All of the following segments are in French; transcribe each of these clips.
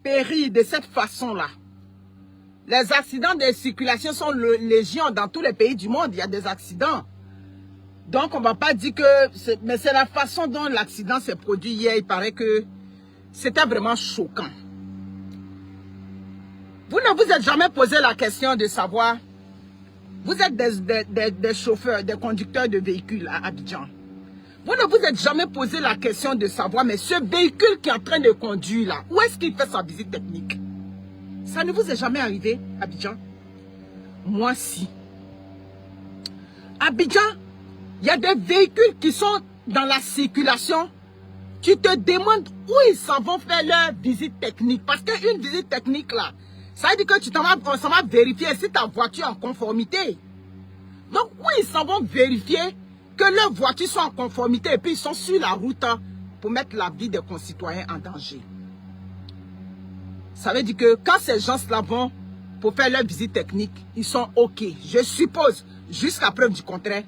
périt de cette façon-là. Les accidents de circulation sont légion dans tous les pays du monde. Il y a des accidents. Donc, on ne va pas dire que... Mais c'est la façon dont l'accident s'est produit hier. Il paraît que c'était vraiment choquant. Vous ne vous êtes jamais posé la question de savoir... Vous êtes des chauffeurs, des conducteurs de véhicules à Abidjan. Vous ne vous êtes jamais posé la question de savoir, mais ce véhicule qui est en train de conduire là, où est-ce qu'il fait sa visite technique? Ça ne vous est jamais arrivé, Abidjan? Moi, si. Abidjan, il y a des véhicules qui sont dans la circulation. Tu te demandes où ils s'en vont faire leur visite technique. Parce qu'une visite technique là, ça veut dire que on s'en va vérifier si ta voiture est en conformité. Donc, où ils s'en vont vérifier que leurs voitures sont en conformité et puis ils sont sur la route pour mettre la vie des concitoyens en danger. Ça veut dire que quand ces gens-là vont pour faire leur visite technique, ils sont OK. Je suppose, jusqu'à preuve du contraire,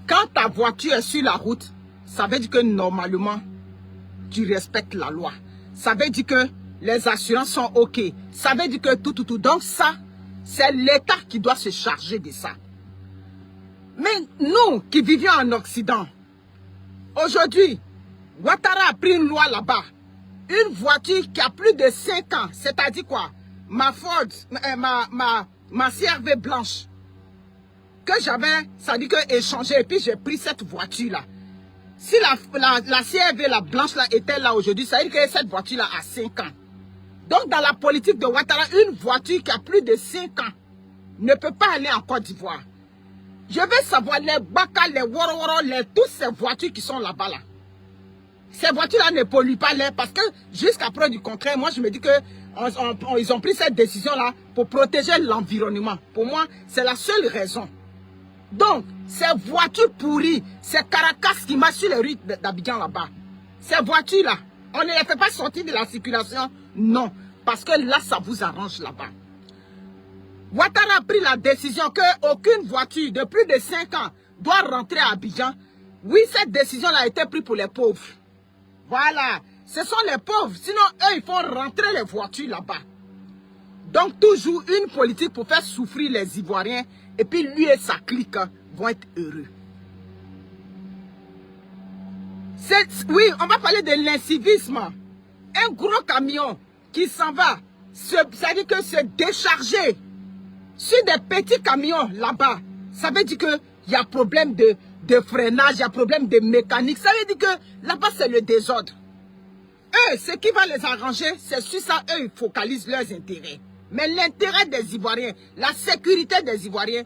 quand ta voiture est sur la route, ça veut dire que normalement, tu respectes la loi. Ça veut dire que les assurances sont OK. Ça veut dire que tout. Donc ça, c'est l'État qui doit se charger de ça. Mais nous qui vivions en Occident, aujourd'hui, Ouattara a pris une loi là-bas. Une voiture qui a plus de 5 ans, c'est-à-dire quoi? Ma Ford, ma CRV blanche, que j'avais, ça dit que échangé, et puis j'ai pris cette voiture-là. Si la CRV, la blanche là, était là aujourd'hui, ça veut dire que cette voiture-là a 5 ans. Donc dans la politique de Ouattara, une voiture qui a plus de 5 ans ne peut pas aller en Côte d'Ivoire. Je veux savoir les Baka, les Woro, toutes ces voitures qui sont là-bas là. Ces voitures-là ne polluent pas l'air parce que jusqu'à preuve du contraire, moi je me dis que ils ont pris cette décision-là pour protéger l'environnement. Pour moi, c'est la seule raison. Donc, ces voitures pourries, ces caracas qui marchent sur les rues d'Abidjan là-bas, ces voitures-là, on ne les fait pas sortir de la circulation, non. Parce que là, ça vous arrange là-bas. Ouattara a pris la décision qu'aucune voiture de plus de 5 ans doit rentrer à Abidjan. Oui, cette décision-là a été prise pour les pauvres. Voilà, ce sont les pauvres. Sinon, eux, ils font rentrer les voitures là-bas. Donc, toujours une politique pour faire souffrir les Ivoiriens. Et puis, lui et sa clique vont être heureux. Oui, on va parler de l'incivisme. Un gros camion qui s'en va, ça veut dire que se décharger sur des petits camions là-bas, ça veut dire qu'il y a problème de freinage, il y a problème de mécanique. Ça veut dire que là-bas, c'est le désordre. Eux, ce qui va les arranger, c'est sur ça, eux, ils focalisent leurs intérêts. Mais l'intérêt des Ivoiriens, la sécurité des Ivoiriens,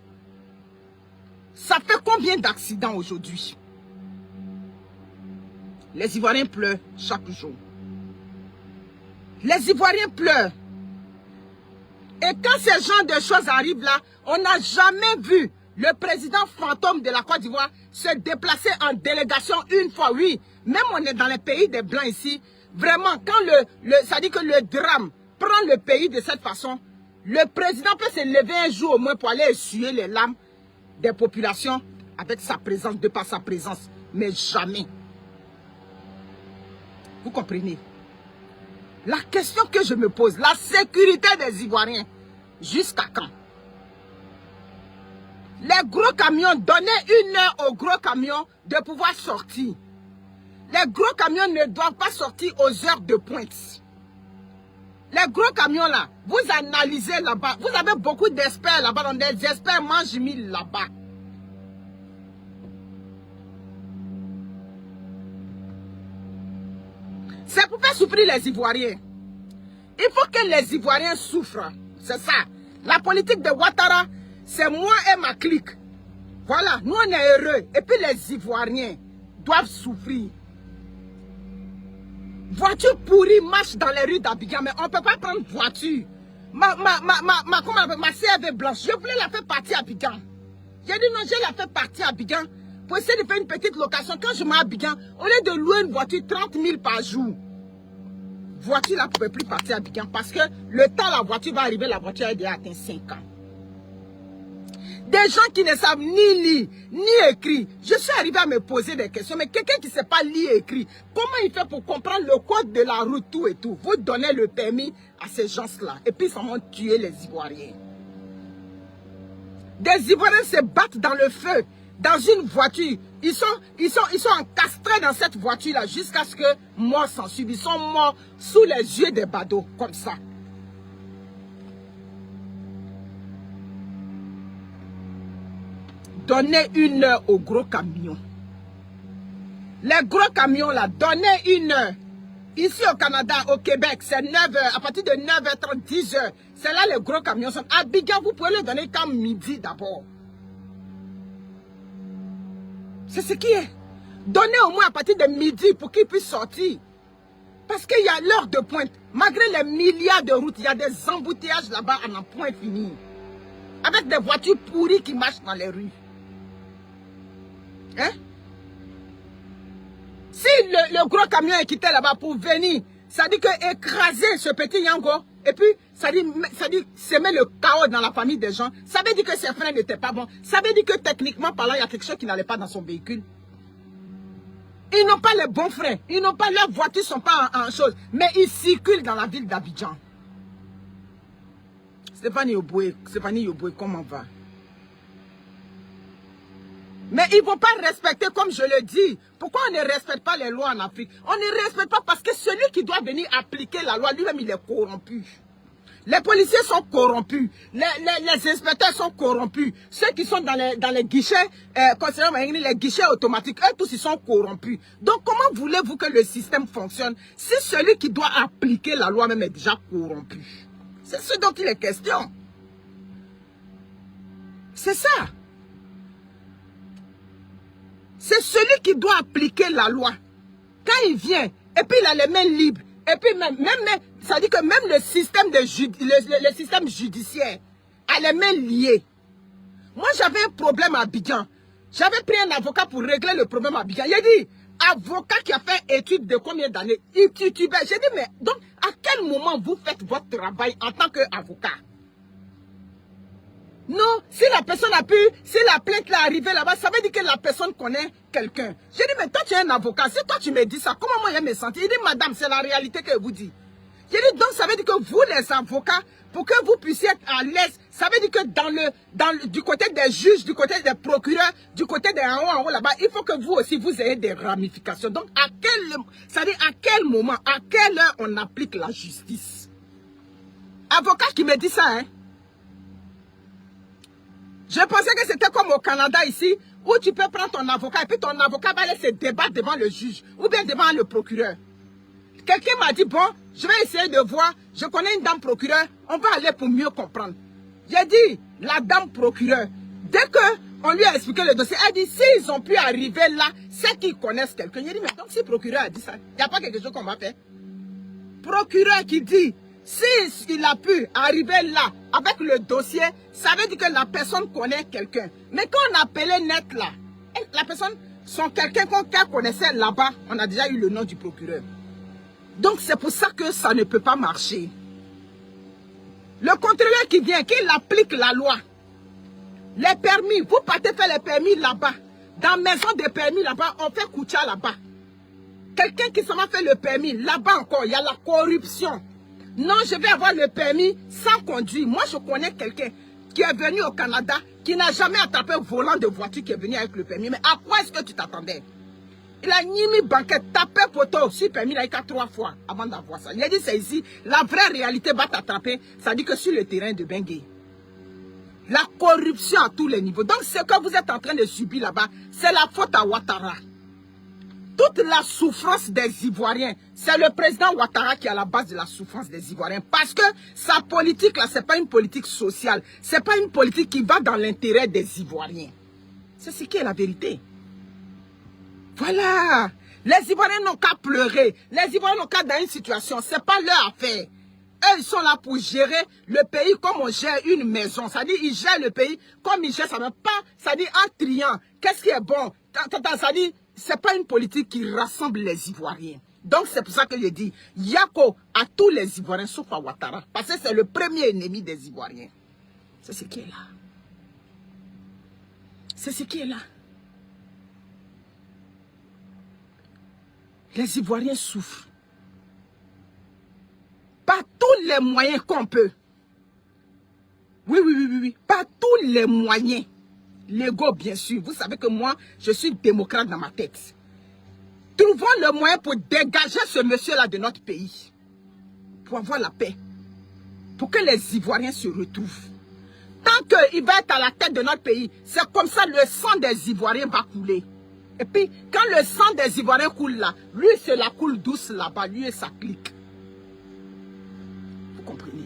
ça fait combien d'accidents aujourd'hui? Les Ivoiriens pleurent chaque jour. Les Ivoiriens pleurent. Et quand ce genre de choses arrivent là, on n'a jamais vu le président fantôme de la Côte d'Ivoire se déplacer en délégation une fois. Oui, même on est dans les pays des Blancs ici. Vraiment, quand ça dit que le drame prend le pays de cette façon, le président peut se lever un jour au moins pour aller essuyer les larmes des populations avec sa présence, de par sa présence. Mais jamais. Vous comprenez? La question que je me pose, la sécurité des Ivoiriens, jusqu'à quand? Les gros camions, donnez 1 heure aux gros camions de pouvoir sortir. Les gros camions ne doivent pas sortir aux heures de pointe. Les gros camions là, vous analysez là-bas. Vous avez beaucoup d'experts là-bas, donc des experts mangent mille là-bas. C'est pour faire souffrir les Ivoiriens. Il faut que les Ivoiriens souffrent. C'est ça. La politique de Ouattara, c'est moi et ma clique. Voilà, nous on est heureux. Et puis les Ivoiriens doivent souffrir. Voiture pourrie marche dans les rues d'Abidjan, mais on ne peut pas prendre voiture. Ma CRV blanche, je voulais la faire partir à Abidjan. J'ai dit non, je la fais partir à Abidjan pour essayer de faire une petite location. Quand je m'en Abidjan, au lieu de louer une voiture 30 000 par jour, voiture là ne pouvait plus partir à Abidjan parce que le temps la voiture va arriver, la voiture a déjà atteint 5 ans. Des gens qui ne savent ni lire, ni écrire. Je suis arrivé à me poser des questions, mais quelqu'un qui ne sait pas lire et écrire, comment il fait pour comprendre le code de la route, tout et tout? Vous donnez le permis à ces gens-là, et puis ils vont tuer les Ivoiriens. Des Ivoiriens se battent dans le feu, dans une voiture. Ils sont encastrés dans cette voiture-là jusqu'à ce que mort s'en suive. Ils sont morts sous les yeux des badauds, comme ça. Donnez une heure aux gros camions. Les gros camions là, donnez une heure. Ici au Canada, au Québec, c'est 9 heures. À partir de 9h30, 10 heures. C'est là les gros camions sont. À Abidjan, vous pouvez le donner qu'à midi d'abord. C'est ce qui est. Donnez au moins à partir de midi pour qu'ils puissent sortir. Parce qu'il y a l'heure de pointe. Malgré les milliards de routes, il y a des embouteillages là-bas à n'en point fini. Avec des voitures pourries qui marchent dans les rues. Hein? Si le gros camion est quitté là-bas pour venir, ça dit que écraser ce petit Yango, et puis ça dit semer le chaos dans la famille des gens, ça veut dire que ses freins n'étaient pas bons. Ça veut dire que techniquement parlant, il y a quelque chose qui n'allait pas dans son véhicule. Ils n'ont pas les bons freins, ils n'ont pas, leurs voitures ne sont pas en chose, mais ils circulent dans la ville d'Abidjan. Stéphanie Yoboué, comment va? Mais ils ne vont pas respecter, comme je le dis. Pourquoi on ne respecte pas les lois en Afrique? On ne respecte pas parce que celui qui doit venir appliquer la loi, lui-même, il est corrompu. Les policiers sont corrompus. Les inspecteurs sont corrompus. Ceux qui sont dans les guichets, les guichets automatiques, eux tous, ils sont corrompus. Donc, comment voulez-vous que le système fonctionne si celui qui doit appliquer la loi même est déjà corrompu? C'est ce dont il est question. C'est ça. C'est celui qui doit appliquer la loi. Quand il vient, et puis il a les mains libres, et puis ça dit que même le système judiciaire a les mains liées. Moi, j'avais un problème à Abidjan. J'avais pris un avocat pour régler le problème à Abidjan. Il a dit, avocat qui a fait étude de combien d'années? Il titubait. J'ai dit, mais donc, à quel moment vous faites votre travail en tant qu'avocat? Non, si la personne a pu, si la plainte est arrivée là-bas, ça veut dire que la personne connaît quelqu'un. J'ai dit, mais toi tu es un avocat, si toi tu me dis ça, comment moi je me sens? Il dit, madame, c'est la réalité que je vous dis. J'ai dit, donc ça veut dire que vous les avocats, pour que vous puissiez être à l'aise, ça veut dire que du côté des juges, du côté des procureurs, du côté des en haut là-bas, il faut que vous aussi vous ayez des ramifications. Donc à quel moment, à quelle heure on applique la justice? Avocat qui me dit ça, hein? Je pensais que c'était comme au Canada ici, où tu peux prendre ton avocat et puis ton avocat va aller se débattre devant le juge ou bien devant le procureur. Quelqu'un m'a dit, bon, je vais essayer de voir, je connais une dame procureur, on va aller pour mieux comprendre. J'ai dit, la dame procureur, dès qu'on lui a expliqué le dossier, elle dit, s'ils ont pu arriver là, c'est qu'ils connaissent quelqu'un. J'ai dit, mais donc si le procureur a dit ça, il n'y a pas quelque chose qu'on va faire. Procureur qui dit, s'il a pu arriver là, avec le dossier, ça veut dire que la personne connaît quelqu'un. Mais quand on appelait net là, la personne, son quelqu'un qu'elle connaissait là-bas, on a déjà eu le nom du procureur. Donc c'est pour ça que ça ne peut pas marcher. Le contrôleur qui vient, qu'il applique la loi. Les permis, vous partez faire les permis là-bas. Dans la maison des permis là-bas, on fait Koucha là-bas. Quelqu'un qui s'en a fait le permis, là-bas encore, il y a la corruption. Non, je vais avoir le permis sans conduire. Moi, je connais quelqu'un qui est venu au Canada, qui n'a jamais attrapé un volant de voiture qui est venu avec le permis. Mais à quoi est-ce que tu t'attendais? Il a ni mis banquette, tapé poteau sur permis, il a eu 3 fois avant d'avoir ça. Il a dit, c'est ici, la vraie réalité va t'attraper. Ça dit que sur le terrain de Bengué. La corruption à tous les niveaux. Donc, ce que vous êtes en train de subir là-bas, c'est la faute à Ouattara. Toute la souffrance des Ivoiriens, c'est le président Ouattara qui est à la base de la souffrance des Ivoiriens. Parce que sa politique, là, ce n'est pas une politique sociale. Ce n'est pas une politique qui va dans l'intérêt des Ivoiriens. C'est ce qui est la vérité. Voilà. Les Ivoiriens n'ont qu'à pleurer. Les Ivoiriens n'ont qu'à dans une situation. Ce n'est pas leur affaire. Eux, ils sont là pour gérer le pays comme on gère une maison. Ça dit, ils gèrent le pays comme ils gèrent ça. Mais pas, ça dit, en triant. Qu'est-ce qui est bon? Ça dit, ce n'est pas une politique qui rassemble les Ivoiriens. Donc, c'est pour ça que je dis, Yako à tous les Ivoiriens, sauf à Ouattara. Parce que c'est le premier ennemi des Ivoiriens. C'est ce qui est là. C'est ce qui est là. Les Ivoiriens souffrent. Par tous les moyens qu'on peut. Oui. Par tous les moyens. L'ego, bien sûr. Vous savez que moi, je suis démocrate dans ma tête. Trouvons le moyen pour dégager ce monsieur-là de notre pays. Pour avoir la paix. Pour que les Ivoiriens se retrouvent. Tant qu'il va être à la tête de notre pays, c'est comme ça le sang des Ivoiriens va couler. Et puis, quand le sang des Ivoiriens coule là, lui, c'est la coule douce là-bas, lui et sa clique. Vous comprenez?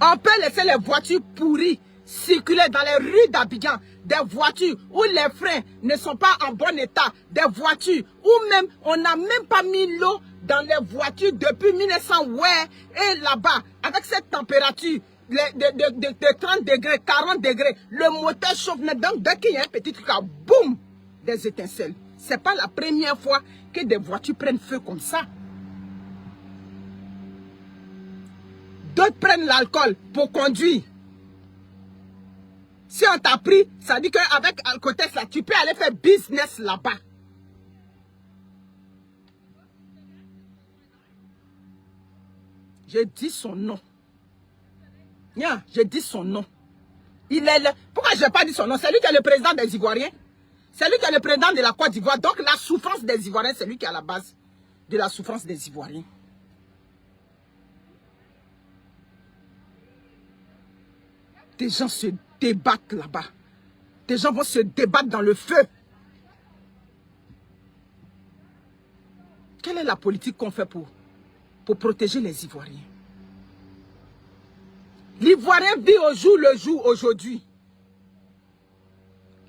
On peut laisser les voitures pourries circuler dans les rues d'Abidjan, des voitures où les freins ne sont pas en bon état, des voitures où même on n'a même pas mis l'eau dans les voitures depuis 1900, ouais, et là-bas, avec cette température de 30 degrés, 40 degrés, le moteur chauffe, donc dès qu'il y a un petit truc, boum, des étincelles. Ce n'est pas la première fois que des voitures prennent feu comme ça. D'autres prennent l'alcool pour conduire. Si on t'a pris, ça dit qu'avec Alcotest, là, tu peux aller faire business là-bas. Je dis son nom. Yeah, je dis son nom. Il est là. Pourquoi je n'ai pas dit son nom? C'est lui qui est le président des Ivoiriens. C'est lui qui est le président de la Côte d'Ivoire. Donc la souffrance des Ivoiriens, c'est lui qui est à la base de la souffrance des Ivoiriens. Des gens se débattent là-bas. Des gens vont se débattre dans le feu. Quelle est la politique qu'on fait pour protéger les Ivoiriens? L'Ivoirien vit au jour le jour aujourd'hui.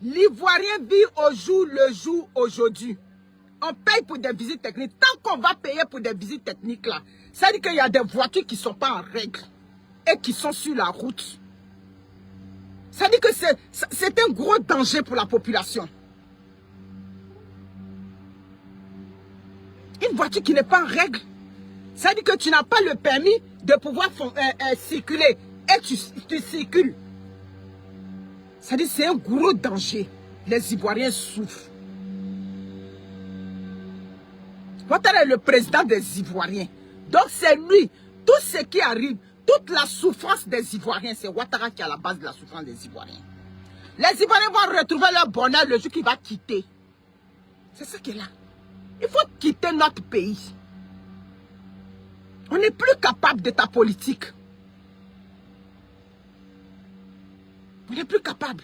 L'Ivoirien vit au jour le jour aujourd'hui. On paye pour des visites techniques. Tant qu'on va payer pour des visites techniques là, ça veut dire qu'il y a des voitures qui ne sont pas en règle et qui sont sur la route. Ça veut dire que c'est un gros danger pour la population. Une voiture qui n'est pas en règle, ça veut dire que tu n'as pas le permis de pouvoir circuler et tu circules. Ça veut dire que c'est un gros danger. Les Ivoiriens souffrent. Ouattara est le président des Ivoiriens. Donc c'est lui. Tout ce qui arrive, toute la souffrance des Ivoiriens, c'est Ouattara qui est à la base de la souffrance des Ivoiriens. Les Ivoiriens vont retrouver leur bonheur le jour qu'il va quitter. C'est ça qui est là. Il faut quitter notre pays. On n'est plus capable de ta politique. On n'est plus capable.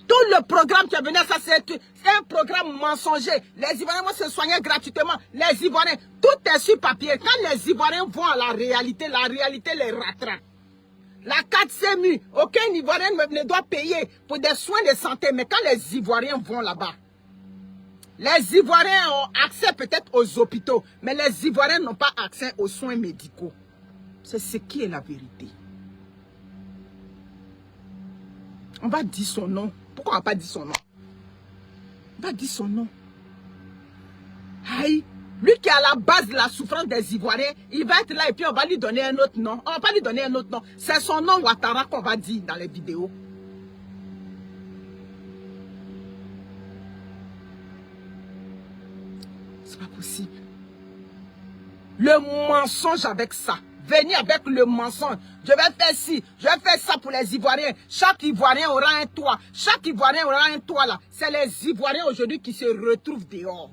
Tout le programme qui est venu, ça c'est un programme mensonger. Les Ivoiriens vont se soigner gratuitement. Les Ivoiriens, tout est sur papier. Quand les Ivoiriens vont à la réalité les rattrape. La 4CMU, aucun Ivoirien ne doit payer pour des soins de santé. Mais quand les Ivoiriens vont là-bas, les Ivoiriens ont accès peut-être aux hôpitaux, mais les Ivoiriens n'ont pas accès aux soins médicaux. C'est ce qui est la vérité. On va dire son nom. Pourquoi on n'a pas dit son nom? On va dire son nom. Aïe, lui qui est à la base de la souffrance des Ivoiriens, il va être là et puis on va lui donner un autre nom. On ne va pas lui donner un autre nom. C'est son nom Ouattara qu'on va dire dans les vidéos. C'est pas possible. Le mensonge avec ça. Venir avec le mensonge. Je vais faire ci, je vais faire ça pour les Ivoiriens. Chaque Ivoirien aura un toit. Chaque Ivoirien aura un toit là. C'est les Ivoiriens aujourd'hui qui se retrouvent dehors.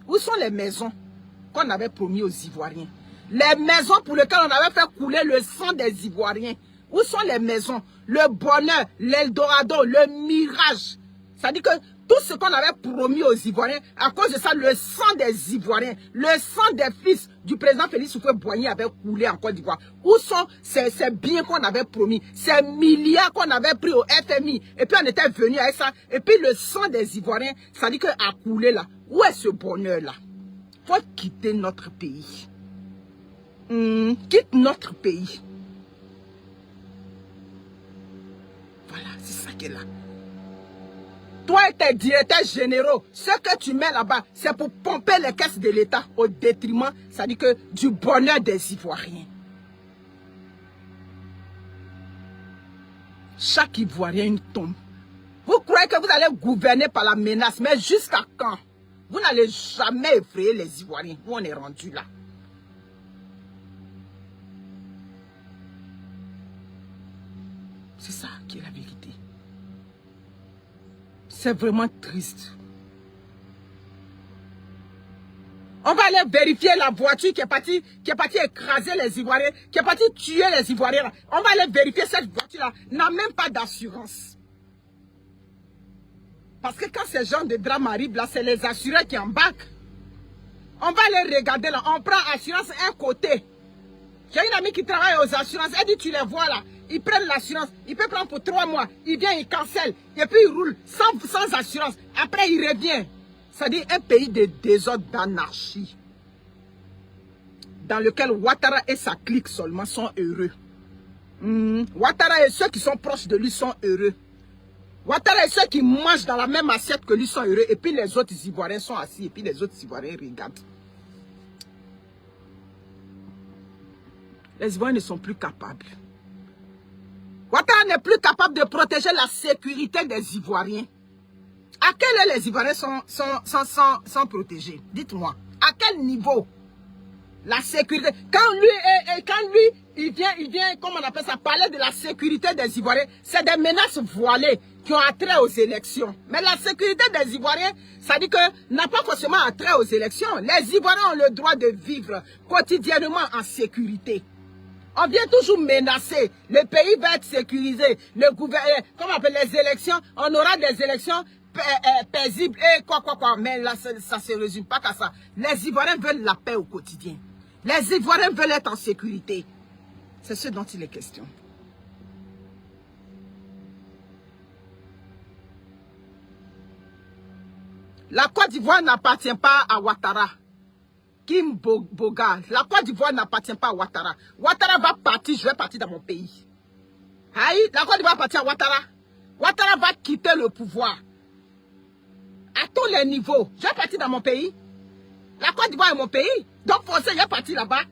Où sont les maisons qu'on avait promis aux Ivoiriens? Les maisons pour lesquelles on avait fait couler le sang des Ivoiriens. Où sont les maisons? Le bonheur, l'Eldorado, le mirage. Ça dit que tout ce qu'on avait promis aux Ivoiriens, à cause de ça, le sang des Ivoiriens, le sang des fils du président Félix Houphouët-Boigny avait coulé en Côte d'Ivoire. Où sont ces biens qu'on avait promis, ces milliards qu'on avait pris au FMI, et puis on était venu avec ça, et puis le sang des Ivoiriens, ça dit que a coulé là. Où est ce bonheur-là? Il faut quitter notre pays. Quitte notre pays. Voilà, c'est ça qui est là. Toi et tes directeurs généraux, ce que tu mets là-bas, c'est pour pomper les caisses de l'État au détriment, ça dit que du bonheur des Ivoiriens. chaque Ivoirien une tombe. Vous croyez que vous allez gouverner par la menace, mais jusqu'à quand? Vous n'allez jamais effrayer les Ivoiriens. Où on est rendu là? C'est ça qui est la vérité. C'est vraiment triste. On va aller vérifier la voiture qui est partie écraser les Ivoiriens, qui est partie tuer les Ivoiriens. On va aller vérifier cette voiture-là. N'a même pas d'assurance. Parce que quand ce genre de drame arrive, là, c'est les assureurs qui embarquent. On va aller regarder là. On prend assurance un côté. J'ai une amie qui travaille aux assurances. Elle dit, tu les vois là. Ils prennent l'assurance. Il peut prendre pour 3 mois. Il vient, il cancelle. Et puis il roule sans assurance. Après, il revient. C'est-à-dire un pays de désordre, d'anarchie. Dans lequel Ouattara et sa clique seulement sont heureux. Ouattara et ceux qui sont proches de lui sont heureux. Ouattara et ceux qui mangent dans la même assiette que lui sont heureux. Et puis les autres Ivoiriens sont assis. Et puis les autres Ivoiriens regardent. Les Ivoiriens ne sont plus capables. Ouattara n'est plus capable de protéger la sécurité des Ivoiriens. À quel est les Ivoiriens sont protégés? Dites-moi. À quel niveau? La sécurité. Quand lui, il vient, comment on appelle ça, parler de la sécurité des Ivoiriens, c'est des menaces voilées qui ont attrait aux élections. Mais la sécurité des Ivoiriens, ça dit que n'a pas forcément attrait aux élections. Les Ivoiriens ont le droit de vivre quotidiennement en sécurité. On vient toujours menacer. Le pays va être sécurisé. Le gouvernement, comment on appelle les élections, on aura des élections paisibles et quoi. Mais là, ça ne se résume pas qu'à ça. Les Ivoiriens veulent la paix au quotidien. Les Ivoiriens veulent être en sécurité. C'est ce dont il est question. La Côte d'Ivoire n'appartient pas à Ouattara. Kim Boga. La Côte d'Ivoire n'appartient pas à Ouattara. Ouattara va partir, je vais partir dans mon pays. Aïe, la Côte d'Ivoire appartient à Ouattara. Ouattara va quitter le pouvoir. À tous les niveaux. Je vais partir dans mon pays. La Côte d'Ivoire est mon pays. Donc forcément, je vais partir là-bas.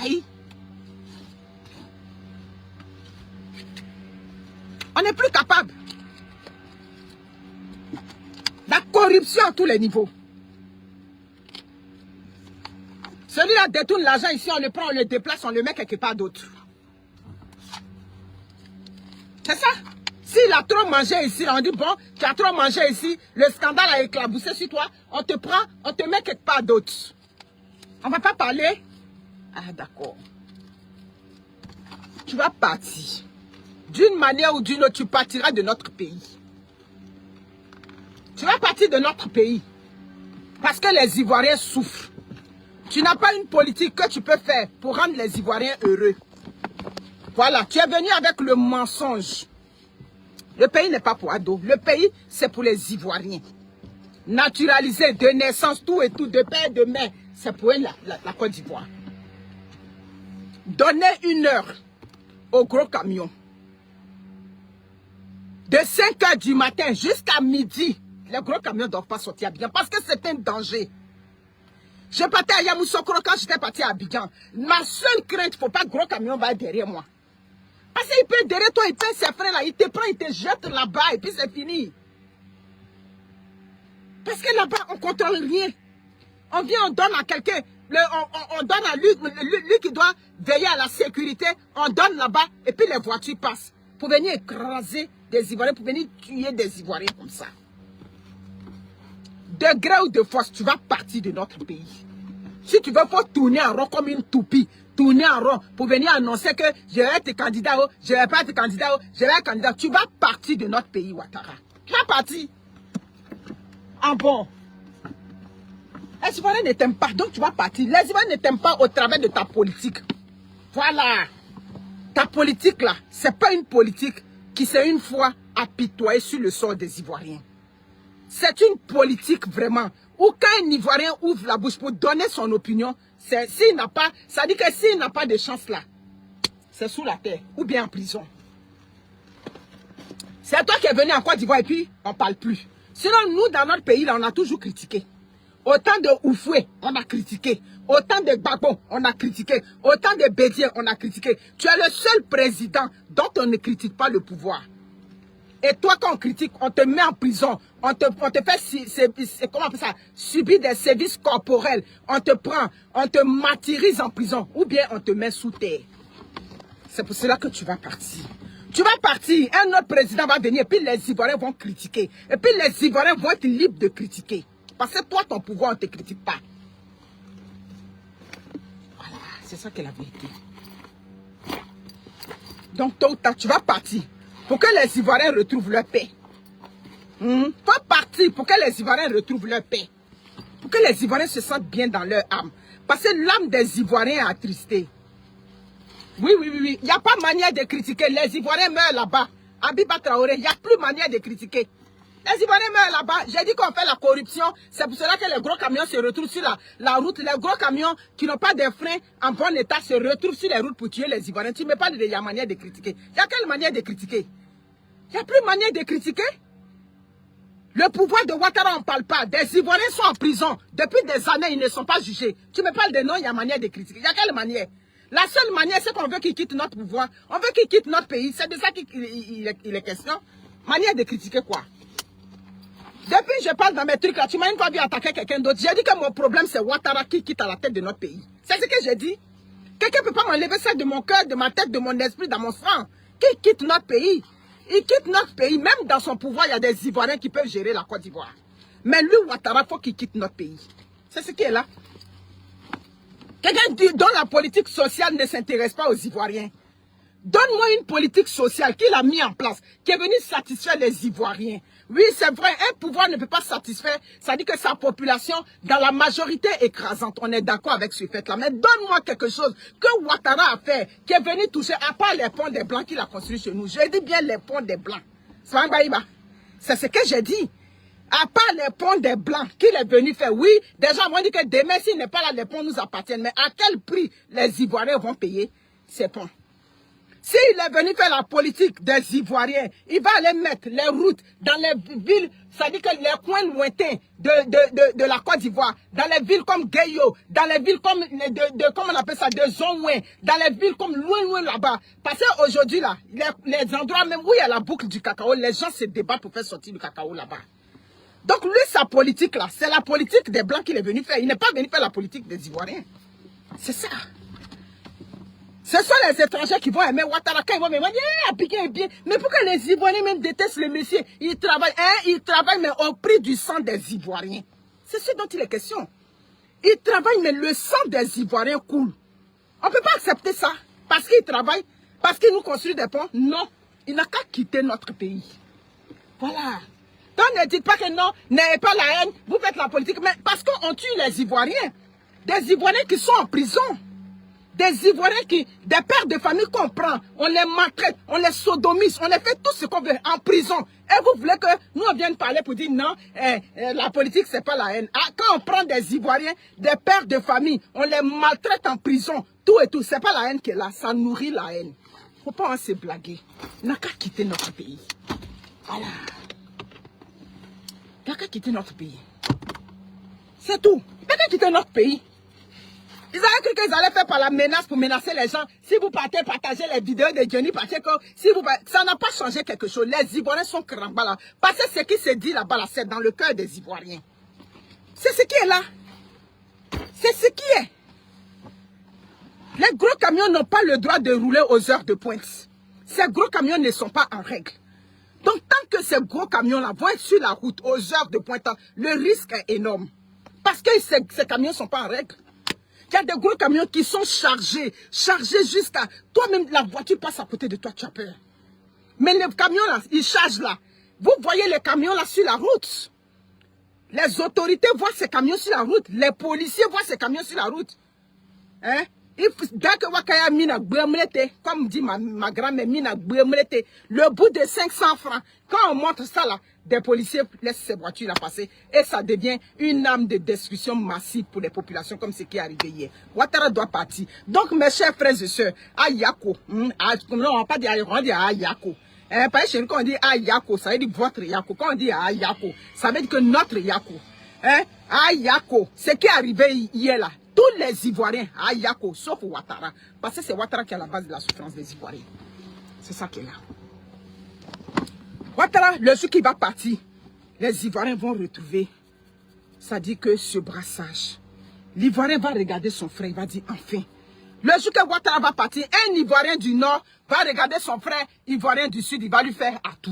Aïe. On n'est plus capable. La corruption à tous les niveaux. Celui-là détourne l'argent ici, on le prend, on le déplace, on le met quelque part d'autre. C'est ça. S'il a trop mangé ici, on dit bon, tu as trop mangé ici, le scandale a éclaboussé sur toi, on te prend, on te met quelque part d'autre. On ne va pas parler. Ah d'accord. Tu vas partir. D'une manière ou d'une autre, tu partiras de notre pays. Tu vas partir de notre pays. Parce que les Ivoiriens souffrent. Tu n'as pas une politique que tu peux faire pour rendre les Ivoiriens heureux. Voilà, tu es venu avec le mensonge. Le pays n'est pas pour Ado. Le pays, c'est pour les Ivoiriens. Naturalisé de naissance, tout et tout, de père, de mère, c'est pour la Côte d'Ivoire. Donnez 1 heure au gros camion. De 5 h du matin jusqu'à midi, les gros camions ne doivent pas sortir à Abidjan parce que c'est un danger. Je partais à Yamoussoukro quand j'étais parti à Abidjan. Ma seule crainte, il ne faut pas que gros camion va derrière moi. Parce qu'il peut derrière toi, il peut ses frères là, il te prend, il te jette là-bas et puis c'est fini. Parce que là-bas, on ne contrôle rien. On vient, on donne à quelqu'un, on donne à lui qui doit veiller à la sécurité, on donne là-bas et puis les voitures passent. Pour venir écraser des Ivoiriens, pour venir tuer des Ivoiriens comme ça. De gré ou de force, tu vas partir de notre pays. Si tu veux, faut tourner en rond comme une toupie. Tourner en rond pour venir annoncer que je vais être candidat, je vais pas être candidat, je vais être candidat. Tu vas partir de notre pays, Ouattara. Tu vas partir. Ah bon? Les Ivoiriens ne t'aiment pas, donc tu vas partir. Les Ivoiriens ne t'aiment pas au travers de ta politique. Voilà. Ta politique là, c'est pas une politique qui s'est une fois apitoyée sur le sort des Ivoiriens. C'est une politique vraiment où quand un Ivoirien ouvre la bouche pour donner son opinion, s'il n'a pas, ça dit que s'il n'a pas de chance là, c'est sous la terre ou bien en prison. C'est toi qui es venu en Côte d'Ivoire et puis on ne parle plus. Sinon, nous, dans notre pays, là, on a toujours critiqué. Autant de Oufoué, on a critiqué. Autant de Gbagbo, on a critiqué. Autant de Bédier, on a critiqué. Tu es le seul président dont on ne critique pas le pouvoir. Et toi, quand on critique, on te met en prison. On te fait, comment on appelle ça, subir des services corporels. On te prend, on te martyrise en prison. Ou bien on te met sous terre. C'est pour cela que tu vas partir. Tu vas partir, un autre président va venir, et puis les Ivoiriens vont critiquer. Et puis les Ivoiriens vont être libres de critiquer. Parce que toi, ton pouvoir, on ne te critique pas. Voilà, c'est ça qu'est la vérité. Donc, tôt ou tard, tu vas partir. Pour que les Ivoiriens retrouvent leur paix. Faut partir pour que les Ivoiriens retrouvent leur paix. Pour que les Ivoiriens se sentent bien dans leur âme. Parce que l'âme des Ivoiriens est attristée. Oui. Il n'y a pas manière de critiquer. Les Ivoiriens meurent là-bas. Abiba Traoré, il n'y a plus manière de critiquer. Les Ivoiriens meurent là-bas. J'ai dit qu'on fait la corruption. C'est pour cela que les gros camions se retrouvent sur la route. Les gros camions qui n'ont pas de freins en bon état se retrouvent sur les routes pour tuer les Ivoiriens. Tu ne me parles de la manière de critiquer. Il y a quelle manière de critiquer? Il n'y a plus manière de critiquer. Le pouvoir de Ouattara, on ne parle pas. Des Ivoiriens sont en prison. Depuis des années, ils ne sont pas jugés. Tu me parles de non, il y a manière de critiquer. Il y a quelle manière? La seule manière, c'est qu'on veut qu'ils quittent notre pouvoir. On veut qu'ils quittent notre pays. C'est de ça qu'il est question. Manière de critiquer quoi? Depuis que je parle dans mes trucs là, tu m'as une fois vu attaquer quelqu'un d'autre. J'ai dit que mon problème, c'est Ouattara qui quitte à la tête de notre pays. C'est ce que j'ai dit. Quelqu'un ne peut pas m'enlever ça de mon cœur, de ma tête, de mon esprit, dans mon sang. Qui quitte notre pays? Il quitte notre pays. Même dans son pouvoir, il y a des Ivoiriens qui peuvent gérer la Côte d'Ivoire. Mais lui, Ouattara, il faut qu'il quitte notre pays. C'est ce qui est là. Quelqu'un dont la politique sociale ne s'intéresse pas aux Ivoiriens. Donne-moi une politique sociale qu'il a mis en place, qui est venue satisfaire les Ivoiriens. Oui, c'est vrai, un pouvoir ne peut pas satisfaire, ça dit que sa population, dans la majorité écrasante, on est d'accord avec ce fait-là. Mais donne-moi quelque chose que Ouattara a fait, qui est venu toucher, à part les ponts des Blancs qu'il a construits chez nous. Je dis bien les ponts des Blancs. C'est ce que j'ai dit. À part les ponts des Blancs qu'il est venu faire, oui, déjà, on dit que demain, s'il n'est pas là, les ponts nous appartiennent. Mais à quel prix les Ivoiriens vont payer ces ponts? S'il est venu faire la politique des Ivoiriens, il va aller mettre les routes dans les villes, ça dit que les coins lointains de la Côte d'Ivoire, dans les villes comme Gayo, dans les villes comme, comment on appelle ça, de Zonouin, dans les villes comme loin là-bas. Parce qu'aujourd'hui, là, les endroits même où il y a la boucle du cacao, les gens se débattent pour faire sortir du cacao là-bas. Donc lui, sa politique là, c'est la politique des Blancs qu'il est venu faire. Il n'est pas venu faire la politique des Ivoiriens. C'est ça. Ce sont les étrangers qui vont aimer Ouattara. Quand ils vont me dire, bien. Mais pourquoi les Ivoiriens même détestent le monsieur? Ils travaillent, ils travaillent, mais au prix du sang des Ivoiriens. C'est ce dont il est question. Ils travaillent, mais le sang des Ivoiriens coule. On ne peut pas accepter ça. Parce qu'ils travaillent, parce qu'ils nous construisent des ponts. Non, il n'a qu'à quitter notre pays. Voilà. Donc ne dites pas que non, n'ayez pas la haine, vous faites la politique. Mais parce qu'on tue les Ivoiriens. Des Ivoiriens qui sont en prison. Des Ivoiriens des pères de famille qu'on prend, on les maltraite, on les sodomise, on les fait tout ce qu'on veut en prison. Et vous voulez que nous on vienne parler pour dire non, la politique c'est pas la haine. Ah, quand on prend des Ivoiriens, des pères de famille, on les maltraite en prison, tout et tout, c'est pas la haine qui est là, ça nourrit la haine. Faut pas se blaguer. On n'a qu'à quitter notre pays. Voilà. On n'a qu'à quitter notre pays. C'est tout. On n'a qu'à quitter notre pays. Ils avaient cru qu'ils allaient faire par la menace pour menacer les gens. Si vous partez partager les vidéos de Johnny, parce que si vous, ça n'a pas changé quelque chose. Les Ivoiriens sont crambas là. Parce que ce qui se dit là-bas, là, c'est dans le cœur des Ivoiriens. C'est ce qui est là. C'est ce qui est. Les gros camions n'ont pas le droit de rouler aux heures de pointe. Ces gros camions ne sont pas en règle. Donc tant que ces gros camions-là vont être sur la route aux heures de pointe, le risque est énorme. Parce que ces camions ne sont pas en règle. Il y a des gros camions qui sont chargés jusqu'à... Toi-même, la voiture passe à côté de toi, tu as peur. Mais les camions là, ils chargent là. Vous voyez les camions là sur la route. Les autorités voient ces camions sur la route. Les policiers voient ces camions sur la route. Hein? Comme dit ma grand-mère, le bout de 500 francs, quand on montre ça là, des policiers laissent ces voitures là passer et ça devient une arme de destruction massive pour les populations comme ce qui est arrivé hier. Ouattara doit partir. Donc mes chers frères et sœurs, Ayako, on va pas dire Ayako. Parce que quand on dit Ayako, ça veut dire votre Yako. Quand on dit Ayako, ça veut dire que notre Yako. Ayako, ce qui est arrivé hier là, tous les Ivoiriens, Ayako, sauf Ouattara, parce que c'est Ouattara qui est à la base de la souffrance des Ivoiriens. C'est ça qui est là. Ouattara, le jour qui va partir, les Ivoiriens vont retrouver, ça dit que ce brassage. L'Ivoirien va regarder son frère, il va dire enfin. Le jour que Ouattara va partir, un Ivoirien du Nord va regarder son frère Ivoirien du Sud, il va lui faire à tout.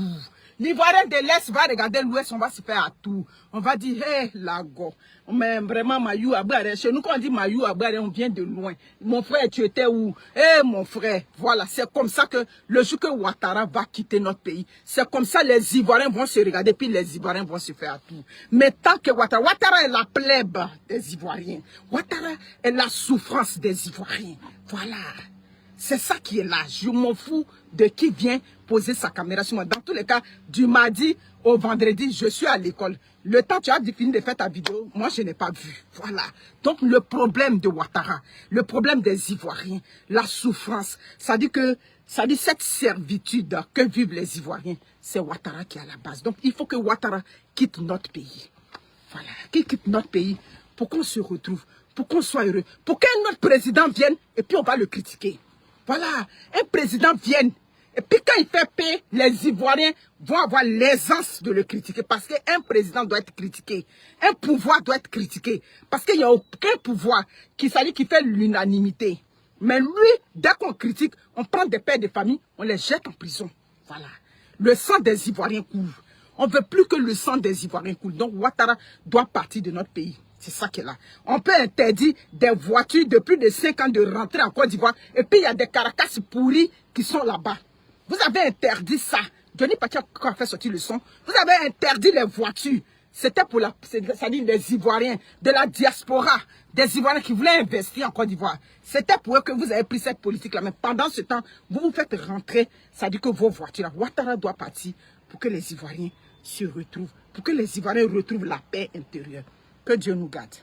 L'Ivoirien de l'Est va regarder l'Ouest, on va se faire à tout. On va dire, hé, Lago, mais vraiment, Mayou Abare, chez nous, quand on dit Mayou Abare, on vient de loin. Mon frère, tu étais où? Eh, mon frère, voilà, c'est comme ça que le jour que Ouattara va quitter notre pays, c'est comme ça les Ivoiriens vont se regarder, puis les Ivoiriens vont se faire à tout. Mais tant que Ouattara est la plèbe des Ivoiriens, Ouattara est la souffrance des Ivoiriens, voilà. C'est ça qui est là. Je m'en fous de qui vient poser sa caméra sur moi. Dans tous les cas, du mardi au vendredi, je suis à l'école. Le temps tu as fini de faire ta vidéo, moi je n'ai pas vu. Voilà. Donc le problème de Ouattara, le problème des Ivoiriens, la souffrance, ça dit cette servitude que vivent les Ivoiriens, c'est Ouattara qui est à la base. Donc il faut que Ouattara quitte notre pays. Voilà. Qu'il quitte notre pays pour qu'on se retrouve, pour qu'on soit heureux, pour qu'un autre président vienne et puis on va le critiquer. Voilà, un président vienne. Et puis quand il fait paix, les Ivoiriens vont avoir l'aisance de le critiquer. Parce qu'un président doit être critiqué. Un pouvoir doit être critiqué. Parce qu'il n'y a aucun pouvoir qui fait l'unanimité. Mais lui, dès qu'on critique, on prend des pères de famille, on les jette en prison. Voilà. Le sang des Ivoiriens coule. On ne veut plus que le sang des Ivoiriens coule. Donc Ouattara doit partir de notre pays. C'est ça qui est là. On peut interdire des voitures de plus de 5 ans de rentrer en Côte d'Ivoire. Et puis il y a des caracasses pourris qui sont là-bas. Vous avez interdit ça. Johnny Pacha a fait sortir le son. Vous avez interdit les voitures. C'était pour c'est-à-dire les Ivoiriens de la diaspora. Des Ivoiriens qui voulaient investir en Côte d'Ivoire. C'était pour eux que vous avez pris cette politique-là. Mais pendant ce temps, vous vous faites rentrer. Ça dit que vos voitures, Ouattara doit partir pour que les Ivoiriens se retrouvent. Pour que les Ivoiriens retrouvent la paix intérieure. Que Dieu nous garde.